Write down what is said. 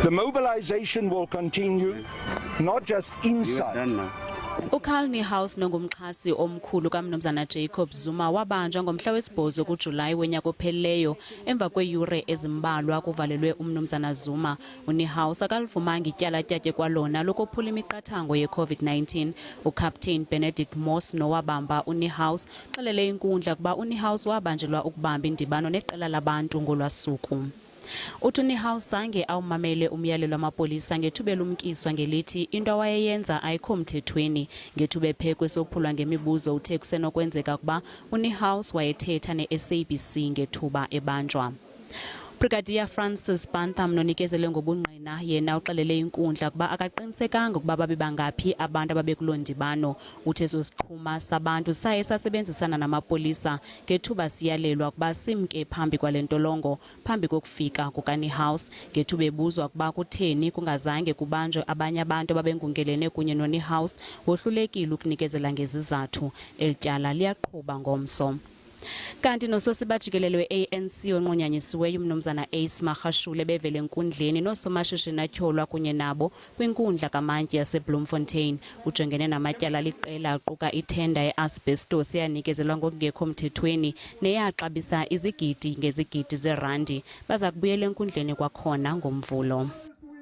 The mobilization will continue, not just inside. uCarl Niehaus nongumxhasi omkhulu kaMnumzana Jacob Zuma wabanjwa ngomhla wesi-8 kuJulayi wenyaka ophelileyo emva kweeyure ezimbalwa kuvalelwe uMnumzana Zuma. uNiehaus akalivumanga ityala-tyatye kwalona lokophula imiqathango ye-COVID-19. uCaptain Benedict Moss nowabamba uNiehaus xelele inkundla ukuba uNiehaus wabanjelwa ukubamba indibano neqela labantu ngolwasuku. uthi uNiehaus zange awumamele umyalelo wamapolisa ngethuba elumkiswa ngelithi into awayeyenza ayikho mthethweni. ngethuba ephekwe sophulwa ngemibuzo uthe kusenokwenzeka ukuba uNiehaus wayethetha ne-SABC ngethuba ebanjwa. Brigadier Francis Bantam Anikezele ngobungqina yena uxelele inkundla ukuba akaqinisekanga ukuba babe bangaphi abantu ababekuloo ndibano. uthe eso siqhuma sabantu saye sasebenzisana namapolisa ngethuba siyalelwa ukuba simke phambi kwale ntolongo phambi kokufika kukaNiehaus. ngethuba ebuzwa ukuba kutheni kungazange kubanjwe abanye abantu ababengungelene kunye noNiehaus wohlulekile ukunikezela ngezizathu. eli tyala liyaqhuba ngomso. Kanti nososiba jikelele we-ANC onqunyanyisiweyo uMnumzana Ace Magashule bevele enkundleni noosomashishini atyholwa kunye nabo kwinkundla kamantyi yaseBloemfontein. ujongene namatyala liqela aquka ithenda ye-asbestos eyanikezelwa ngokungekho mthethweni neyaxabisa izigidi ngezigidi zeerandi. baza kubuyela enkundleni kwakhona ngomvulo.